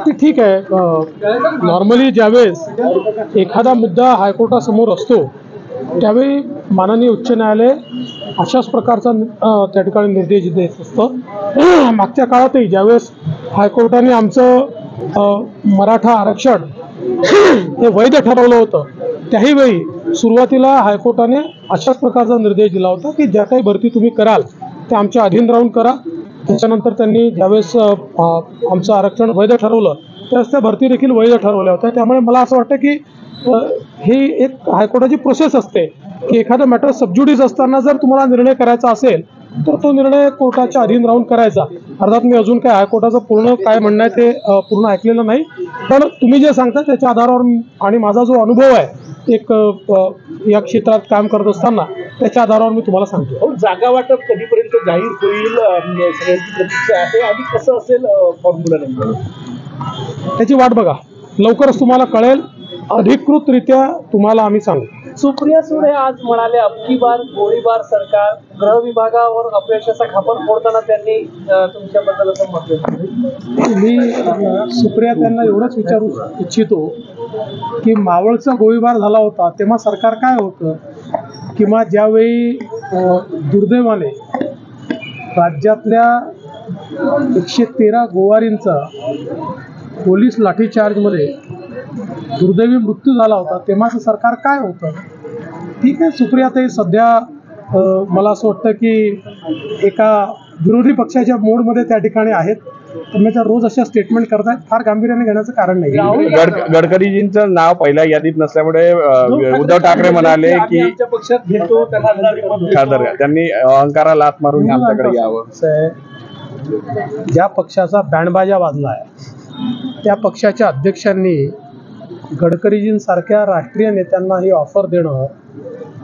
की ठीक आहे, नॉर्मली ज्यावेळेस एखादा मुद्दा हायकोर्टासमोर असतो त्यावेळी माननीय उच्च न्यायालय अशाच प्रकारचा त्या ठिकाणी निर्देश देत असतं। मागच्या काळातही ज्यावेळेस हायकोर्टाने आमचं मराठा आरक्षण हे वैध ठरवलं होतं त्याही वेळी सुरुवातीला हायकोर्टाने अशाच प्रकारचा निर्देश दिला होता की ज्या काही भरती तुम्ही कराल त्या आमच्या अधीन राहून करा। त्याच्यानंतर त्यांनी ज्यावेळेस आमचं आरक्षण वैध ठरवलं त्यावेळेस त्या भरती देखील वैध ठरवल्या होत्या। त्यामुळे मला असं वाटतं की ही एक हायकोर्टाची प्रोसेस असते की एखादा मॅटर सबज्युडिस असताना जर तुम्हाला निर्णय करायचा असेल तर तो निर्णय कोर्टाच्या अधीन राहून करायचा। अर्थात मी अजून काय हायकोर्टाचं पूर्ण काय म्हणणं आहे ते पूर्ण ऐकलेलं नाही, पण तुम्ही जे सांगता त्याच्या आधारावर आणि माझा जो अनुभव आहे एक या क्षेत्रात काम करत असताना त्याच्या आधारावर मी तुम्हाला सांगतो। जागा वाटप कधीपर्यंत जाहीर होईल सगळ्यांची प्रतीक्षा आहे आणि कसं असेल फॉर्म्युला नेमकं त्याची वाट बघा, लवकरच तुम्हाला कळेल, अधिकृतरित्या तुम्हाला आम्ही सांगू। सुप्रिया सुळे आज म्हणाले अबकी बार गोळीबार सरकार, गृह विभागावर अपयशाचा खापर फोडताना त्यांनी तुमच्याबद्दल असं म्हटलं। मी सुप्रिया त्यांना एवढंच विचारू इच्छितो की मावळचा गोळीबार झाला होता तेव्हा सरकार काय होतं, किंवा ज्यावेळी दुर्दैवाने राज्यातल्या 113 गोवारींचा पोलीस लाठीचार्जमध्ये दुर्दैवी मृत्यू झाला होता तेव्हाचं सरकार काय होतं। ठीक आहे, सुप्रियाताई सध्या मला असं वाटतं की एका विरोधी पक्षाच्या मोडमध्ये त्या ठिकाणी आहेत, तुम्ही त्या रोज अशा स्टेटमेंट करतायत, फार गांभीर्याने घेण्याचं कारण नाही। गडकरीजींचं नाव पहिल्या यादीत नसल्यामुळे उद्धव ठाकरे म्हणाले की आमच्या पक्षात घेतो खासदार त्यांनी अहंकाराला लाथ मारून आमच्याकडे यावं। ज्या पक्षाचा बँडबाजा वाजला आहे त्या पक्षाच्या अध्यक्षांनी गडकरीजींसारख्या राष्ट्रीय नेत्यांना ही ऑफर देणं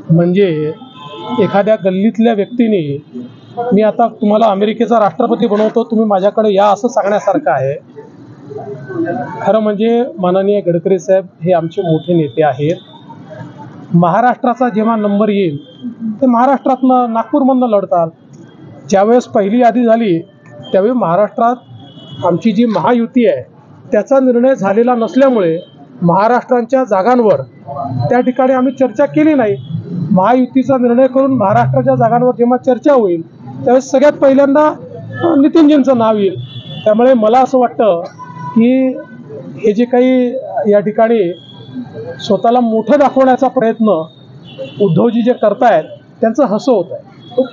म्हणजे एखाद्या गल्लीतल्या व्यक्तीने मी आता तुम्हाला अमेरिकेचा राष्ट्रपती बनवतो तुम्ही माझ्याकडे या असं सांगण्यासारखं आहे। खरं म्हणजे माननीय गडकरी साहेब हे आमचे मोठे नेते आहेत। महाराष्ट्राचा जेव्हा नंबर येईल ते महाराष्ट्रातनं नागपूरमधनं लढतात। ज्यावेळेस पहिली यादी झाली त्यावेळी महाराष्ट्रात आमची जी महायुती आहे त्याचा निर्णय झालेला नसल्यामुळे महाराष्ट्राच्या जागांवर त्या ठिकाणी आम्ही चर्चा केली नाही। महायुतीचा निर्णय करून महाराष्ट्राच्या जागांवर जेव्हा चर्चा होईल त्यावेळेस सगळ्यात पहिल्यांदा नितीनजींचं नाव येईल। त्यामुळे मला असं वाटतं की हे जे काही या ठिकाणी स्वतःला मोठं दाखवण्याचा प्रयत्न उद्धवजी जे करतायत त्यांचं हसं होत आहे।